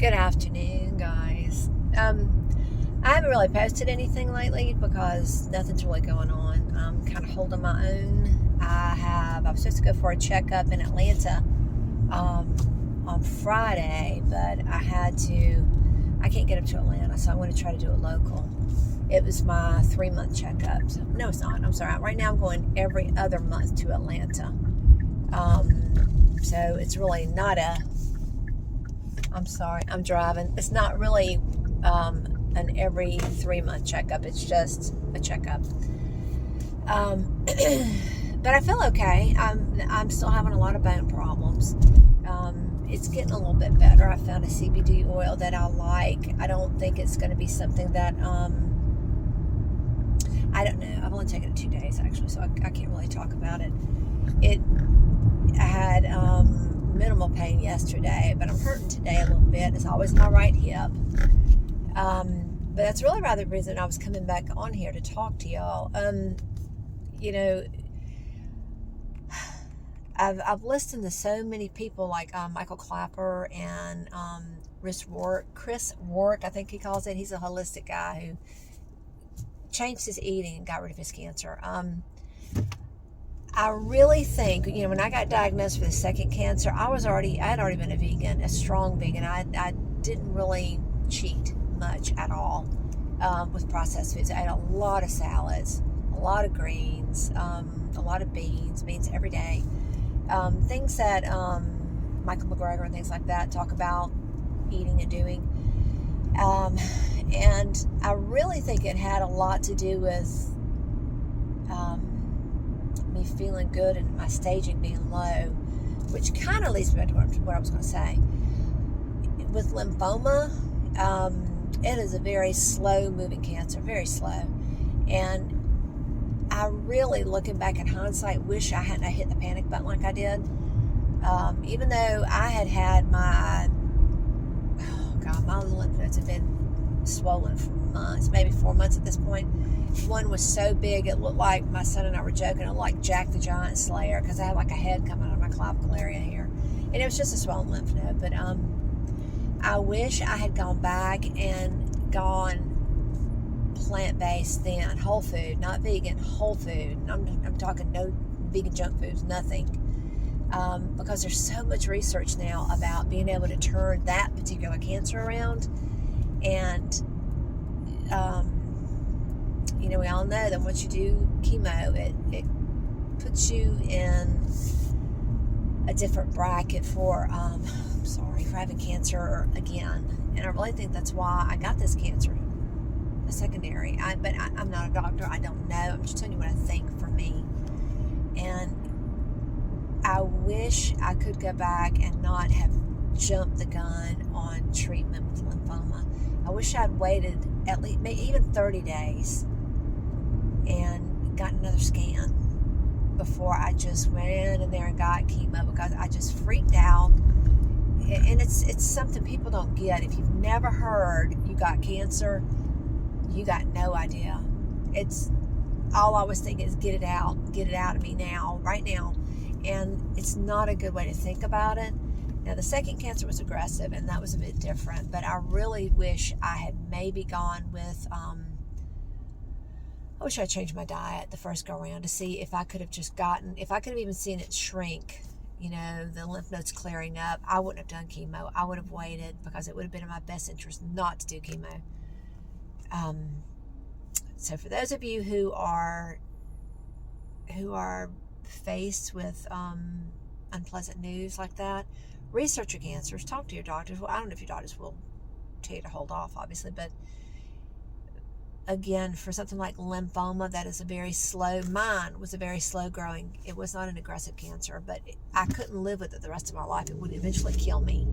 Good afternoon, guys. I haven't really posted anything lately because nothing's really going on. I'm kind of holding my own. I was supposed to go for a checkup in Atlanta on Friday, but I can't get up to Atlanta, so I'm going to try to do it local. It was my 3-month checkup. No, it's not. I'm sorry. Right now I'm going every other month to Atlanta. So it's really not I'm sorry, I'm driving. It's not really an every 3-month checkup. It's just a checkup. But I feel okay. I'm still having a lot of bone problems. It's getting a little bit better. I found a CBD oil that I like. I don't think it's going to be something that I don't know. I've only taken it 2 days actually, so I can't really talk about it. I had minimal pain yesterday, but I'm hurting today a little bit. It's always my right hip. But that's really rather the reason I was coming back on here to talk to y'all. I've listened to so many people like Michael Clapper and Chris Wark, I think he calls it. He's a holistic guy who changed his eating and got rid of his cancer. I really think, when I got diagnosed with the second cancer, I had already been a vegan, a strong vegan. I didn't really cheat much at all with processed foods. I had a lot of salads, a lot of greens, a lot of beans every day. Things that Michael McGregor and things like that talk about eating and doing. And I really think it had a lot to do with me feeling good and my staging being low, which kind of leads me to what I was going to say. With lymphoma, it is a very slow moving cancer, very slow. And I really, looking back in hindsight, wish I hadn't hit the panic button like I did. Even though I had my lymph nodes have been swollen for months, maybe 4 months at this point. One was so big it looked like, my son and I were joking, it looked like Jack the Giant Slayer, because I had like a head coming out of my clavicle area here, and it was just a swollen lymph node. But I wish I had gone back and gone plant-based then, whole food, not vegan, whole food. I'm talking no vegan junk foods, nothing, because there's so much research now about being able to turn that particular cancer around. And we all know that once you do chemo, it puts you in a different bracket for having cancer again. And I really think that's why I got this cancer, a secondary. But I'm not a doctor. I don't know. I'm just telling you what I think for me. And I wish I could go back and not have jumped the gun on treatment with lymphoma. I wish I'd waited at least maybe even 30 days and got another scan before I just went in there and got chemo, because I just freaked out. And it's something people don't get. If you've never heard you got cancer, you got no idea. It's all I was thinking is get it out of me now, right now. And it's not a good way to think about it. Now, the second cancer was aggressive, and that was a bit different, but I really wish I had maybe gone with, I wish I changed my diet the first go around to see if I could have even seen it shrink, the lymph nodes clearing up. I wouldn't have done chemo. I would have waited, because it would have been in my best interest not to do chemo. So for those of you who are faced with unpleasant news like that, research your cancers, talk to your doctors. Well, I don't know if your doctors will tell you to hold off, obviously, but again, for something like lymphoma, that is mine was a very slow growing. It was not an aggressive cancer, but I couldn't live with it the rest of my life. It would eventually kill me.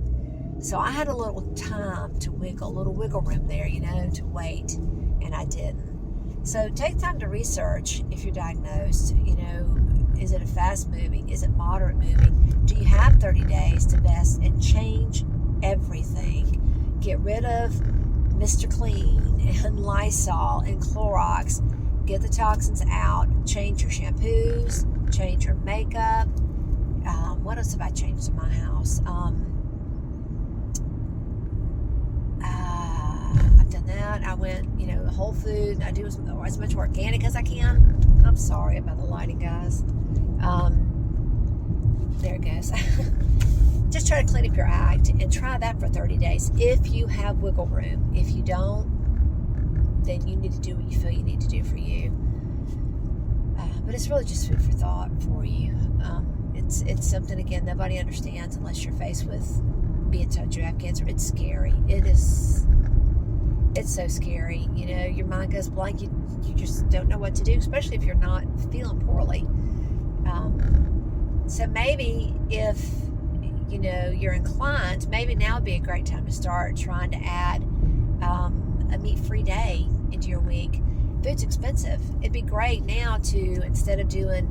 So I had a little time to wiggle room there, to wait, and I didn't. So take time to research if you're diagnosed. Is it a fast moving? Is it moderate moving? Do you have 30 days to best and change everything? Get rid of Mr. Clean and Lysol and Clorox. Get the toxins out. Change your shampoos. Change your makeup. What else have I changed in my house? I went, whole food. I do as much organic as I can. I'm sorry about the lighting, guys. There it goes. Just try to clean up your act and try that for 30 days if you have wiggle room. If you don't, then you need to do what you feel you need to do for you. But it's really just food for thought for you. It's something, again, nobody understands unless you're faced with being told you have cancer. It's scary. It's so scary. Your mind goes blank. You just don't know what to do, especially if you're not feeling poorly. So maybe if you're inclined, maybe now would be a great time to start trying to add a meat-free day into your week. Food's expensive. It'd be great now to, instead of doing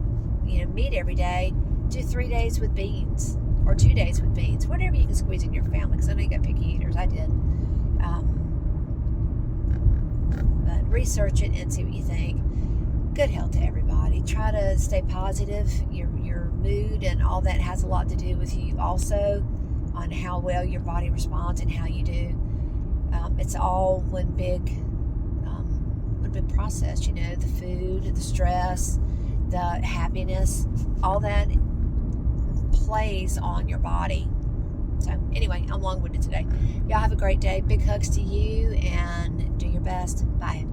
meat every day, do 3 days with beans or 2 days with beans, whatever you can squeeze in your family, because I know you got picky eaters. I did. But research it and see what you think. Good health to everybody. Try to stay positive. Your mood and all that has a lot to do with you also, on how well your body responds and how you do. It's all one big process. The food, the stress, the happiness, all that plays on your body. So anyway, I'm long-winded today. Y'all have a great day. Big hugs to you and do your best. Bye.